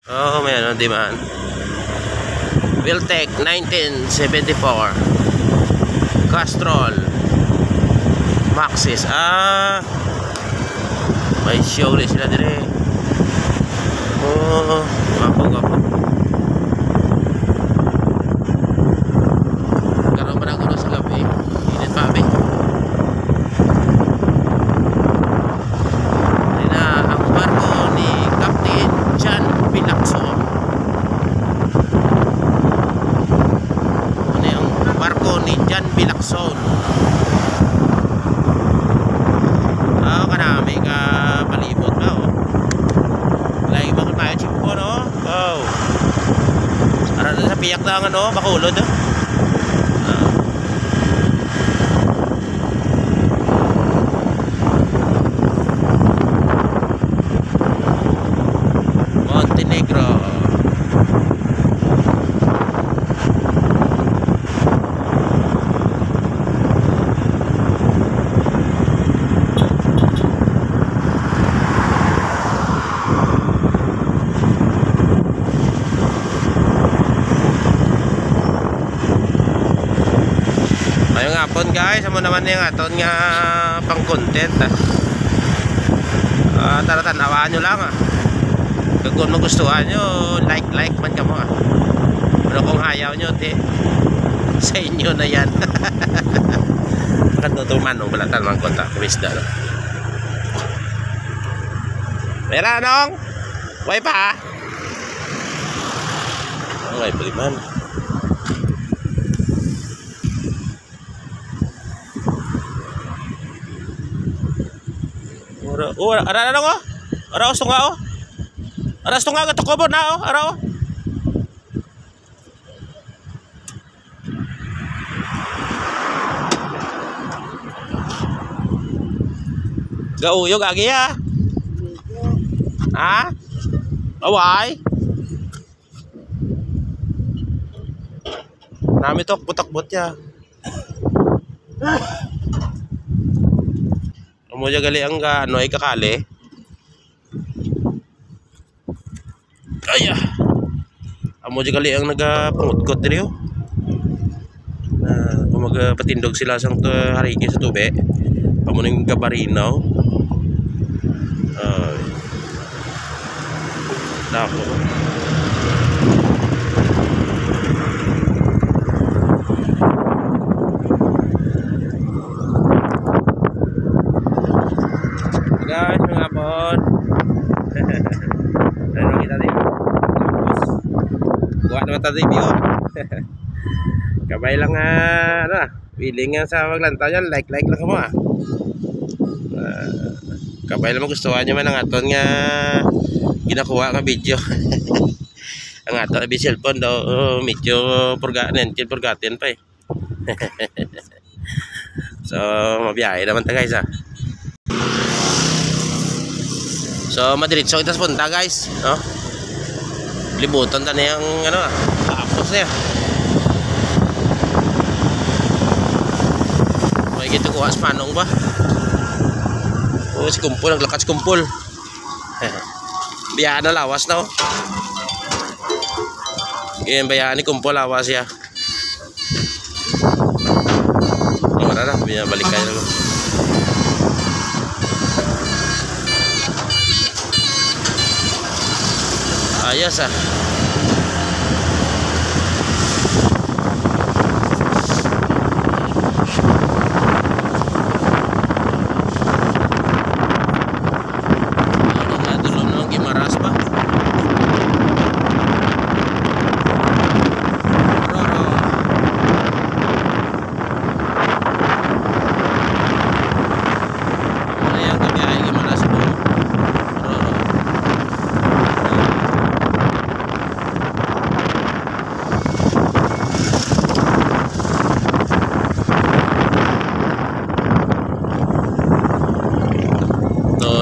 Oh, may ano, di man. Wiltec 1974. Castrol. Maxis. May show ulit sila dire. Oh, gapo. Karoon pa na ako sa gabi. Init pa, abi. Ayun na ang barko ni Captain John Bilacson. Ano yung barko ni John Bilacson? Kanami ka palibot na, oh. Lagi bakit tayo chip ko, no? Oh. Para sa piyak na ang ano, bakulod, oh. Montenegro. Ngayong hapon guys, amo naman yung aton nga pang content tara tanawaan nyo lang kung magustuhan nyo, like man ka mo pero kung ayaw nyo sa inyo na yan. Maganda itong manong balatan mga kontak kumisda, no? Mera nong way pa okay pa man. Ara na nga. Ara gusto nga oh. Ara gusto nga gatukobo na oh. Ara oh. Gauyog agi ya. Ha? Away. Nami tok butak-but ya. Amo ja gali ang ano ay kakali. Aya. Amo ja gali ang nagapangutkot diri oh. Kung magpatindog sila sang harigi sa tube. Amo ning gabarinaw. Nako. Guys, mga pod. Ano kita dito? Tapos kuha naman tayo review. Kabay lang willing nga sa maglantaw yan. Like lang mo kabay lang magustuhan nyo man ang aton nga ginakuha nga video. Ang aton na cellphone daw medyo purgatin pa so mabiyahe naman ta guys So madiretso kita sa punta guys, no? Libutan ta na yung tapos na yan. May gito kuha sa manong ba? Si kumpul, naglakas kumpul. Biyaan na lawas na oh. Yan bayaan ni kumpul lawas ya. Wala na, balik kayo na. Ayos dulom nang gimaras pa.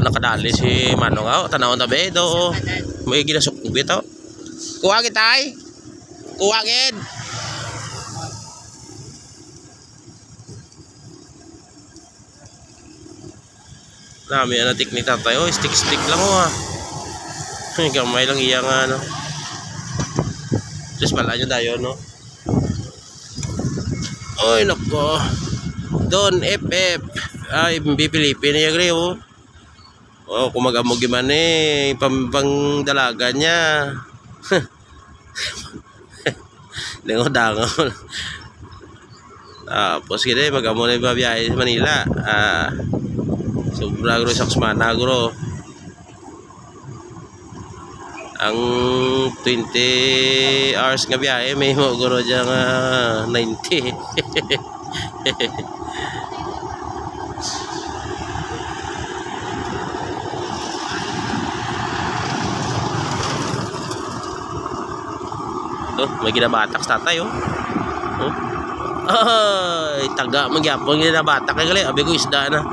Nakadali si Manong tanawon tabi do may ginasok bitaw. Kuha kitay. Kuha gid. Nami ana teknik tatay stick lang Gamay lang iya nga ano. Just pala nyo tayo no. Oy nako. Don FF. Ay Pilipino yung rin oh. Oh, kung mag-amog gimana eh, pang dalaga niya. Lingo-dango. Tapos kita mag-amog na babiyahe sa Manila. Sobra guro sa Kusmana guro. Ang 20 hours nga biyahe, may mo guro dyan 90. May ginabatak sa tatay oh. Ay, taga magyapon ginabatak kay gali, abi ko isda na.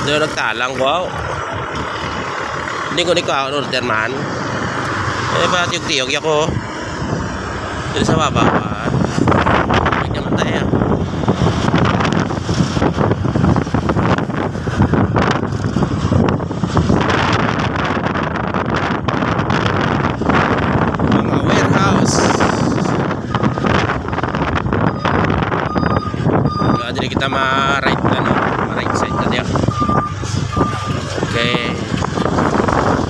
Doon nagtalang ko. Hindi ko nikaw order man. Eh ba tiyog-tiyog ako. Dito sa baba pa. Hindi naman tayo. Mga warehouse. Dili kita ma-right ano, ma-right side na diya. Okay.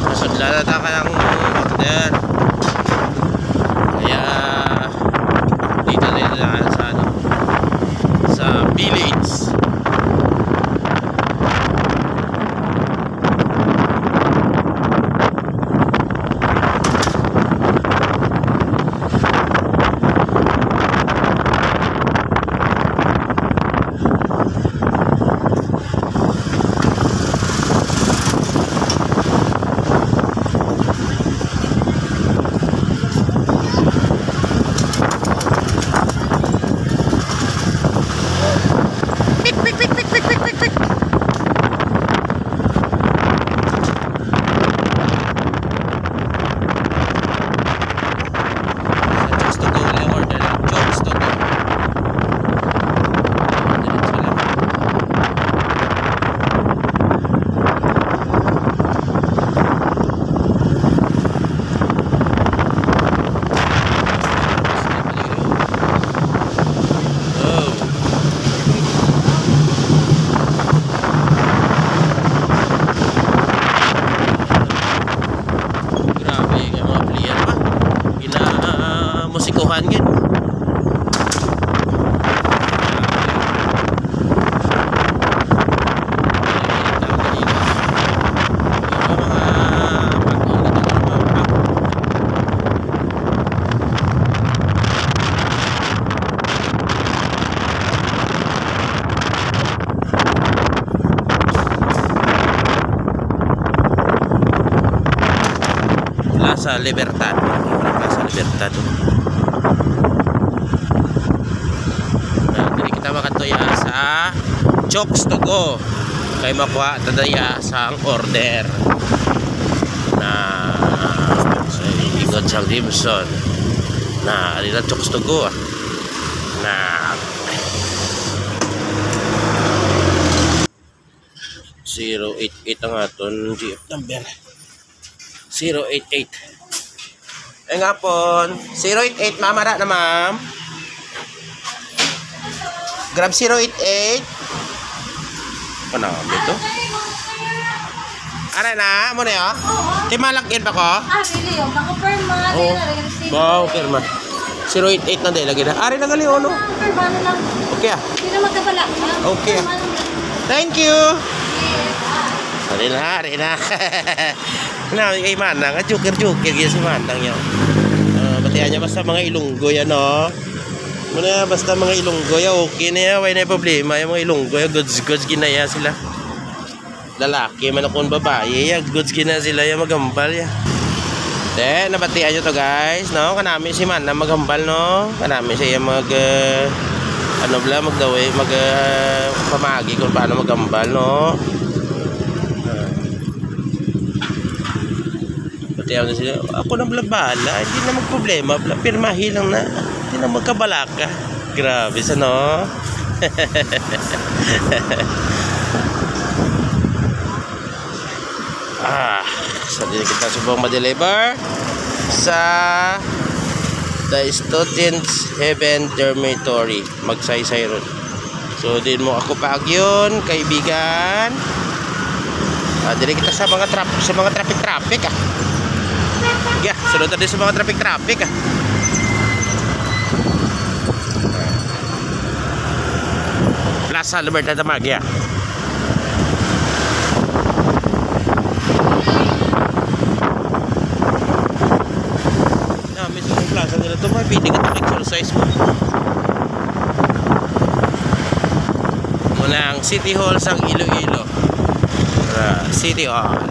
Masudlan na ka ng order. Kaya dito na sa ano, sa village. Musikuhan gid. Plaza Libertad. Plaza Libertad. Dili kita makatuya sa Chokes to Go kay makuha tadaya sa order na sa Ingon Sang Dimson na alila Chokes to Go na 088 ang aton GF number 088. Ay nga po 088 mamara na ma'am. Grab 088. Ano dito? Ara na mo na yo. Timalagin pa ko? Really yo, baka perma. Oh. Wow, perma. 088 na din lagi na. Ari na gali ono. Perma na lang. Okay ah. Hindi na magkabala. Okay. Thank you. Ari na. Na, ay manang, joker-joker gyud si manang yo. nabatian niya basta mga Ilonggoy ano. Muna basta mga Ilonggoy okay na ya, way na problema yung mga Ilonggoy, goods ginaya sila. Lalaki man akong babae, ya goods gina sila ya magambal ya. Then nabatian niyo to guys, no? Kanami si man na magambal no. Kanami siya mag ano bla magdaway pamagi kung paano magambal no. Batian na sila. Ako na blabala, hindi na magproblema, pirmahi lang na. Hindi na magkabalaka. Grabe sa no. So din kita subong ma-deliver sa The Students Heaven Dormitory, Magsaysay Road. So din mo ako paagyon kaibigan. Dili kita sa mga traffic Yeah, sunod na din sa mga traffic Plaza Libertad Magya. Plaza nila ito, may pwede ka exercise mo. Muna ang City Hall sa Iloilo. City Hall.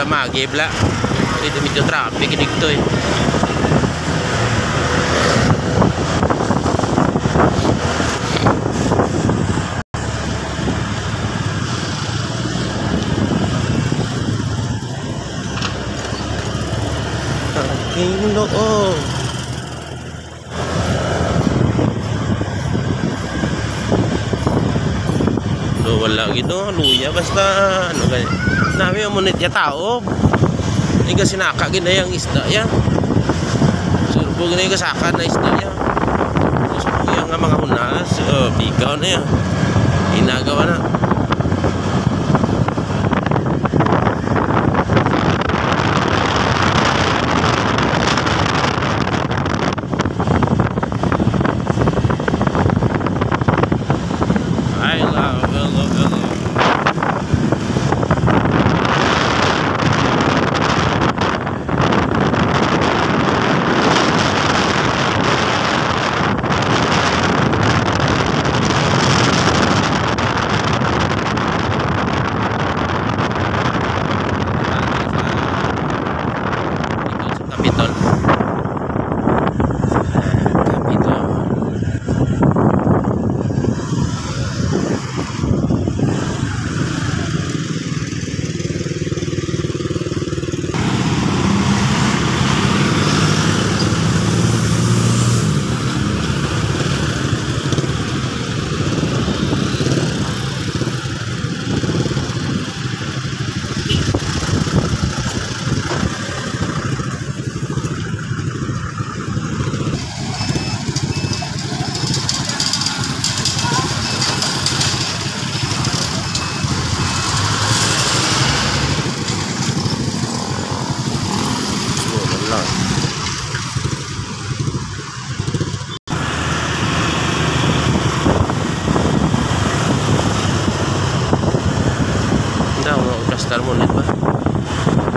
Magibla dito medyo traffic dito eh. Aking loob. Wala gito, luya basta ano kay. Nami ang munit ya tao. Ini kasi sinaka gina yang isda ya. Surbo gina kasaka na isda ya. Surbo yang mga hunas, bigaw na ya. Inagawa na. Star mo ulit ba?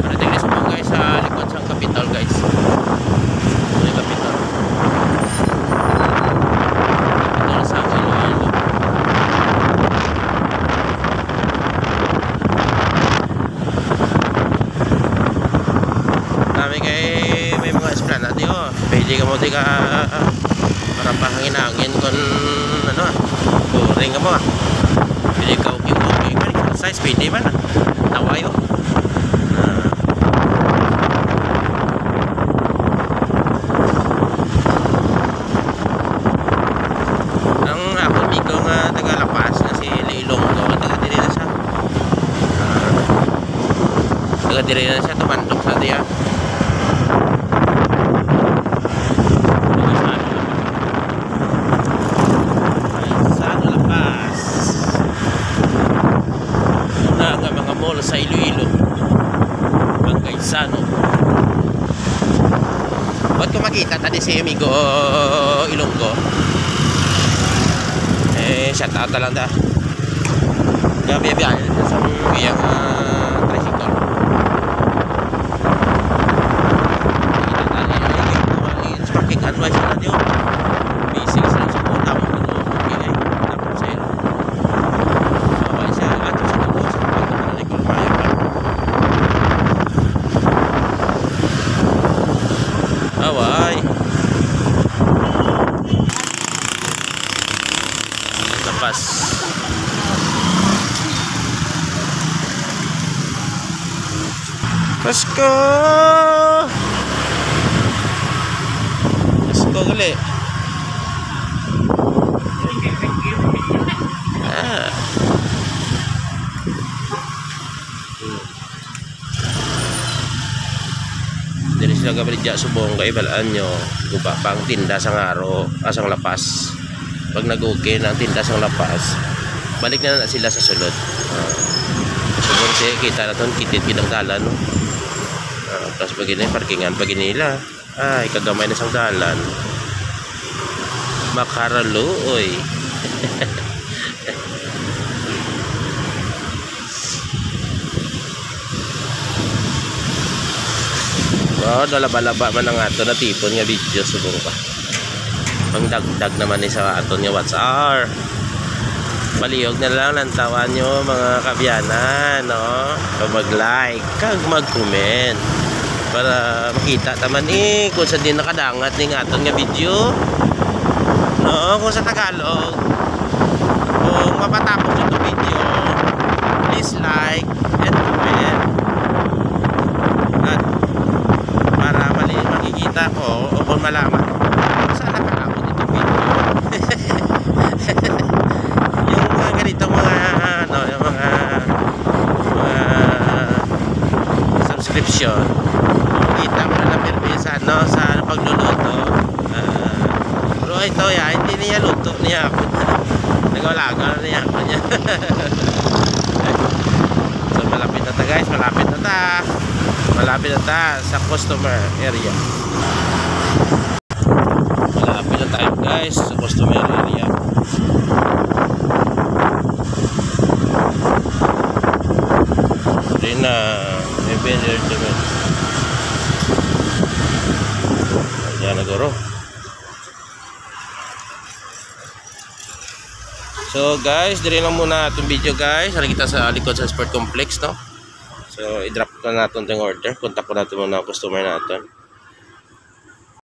Parating na sa guys sa likod sa Capitol guys. Ano yung Capitol? Capitol sa Iloilo. Dami kay may mga esplanade yun. Pwede ka mo di ka para pahangin-hangin kung ano boring ka mo pwede ka okay size pwede man tawayo ang ako amigo nga taga Lapas na si Leilong taga dili na siya Nagadiri na siya, tumandok sa diya. Saan lapas? Una nga mga mall sa Iloilo. Pagkaisano. Ba't ko makita tadi si amigo Ilonggo? Shout out lang da. Gabi biyahe sa iyang tricycle. Parking advice na niyo. Basic lang sa puta mo ano. Okay, tapos sa ilo. Bawal siya ato sa puto sa pagkaman ni Kulmayo pa. Away. Lepas. Pasko. Pasko gali. Dari sila kabaligya subong kay balaan nyo guba pang tinda sang aro asang lapas. Pag nag-okay ng tinda sang lapas, balik na sila sa sulod. Subong siya kita na ton kitit kinang dalan no. Tapos begini parkingan pag nila. Ay kagamay na sang dalan. Makaralo oy. Oh, dalaba-laba man ang ato na tipon nga video subong pa. Pang dagdag naman ni sa aton nga WhatsApp. Palihog na lang lantawan nyo mga kabyanan, no? Mag-like, kag mag-comment para makita taman kung saan din nakadangat ning aton nga video. No, kung sa Tagalog. Kung mapatapos itong video, please like and comment. At para makikita ko o kung malaman kung saan nakaabot itong video. Yung mga ganitong mga ano, yung mga subscription, kita mo na lang sa ano, sa pagluluto. Pero ito ya, hindi niya luto niya ako. Nagwalaga na niya ako niya. So malapit na ta guys, malapit na ta. Malapit na ta sa customer area. Malapit na tayo guys sa customer area. Rin na may naman. Ayan na goro. So guys, dire lang muna itong video guys. Hari kita sa likod sa Sport Complex, no? So i-drop na natin itong order. Contact ko natin muna ang customer natin.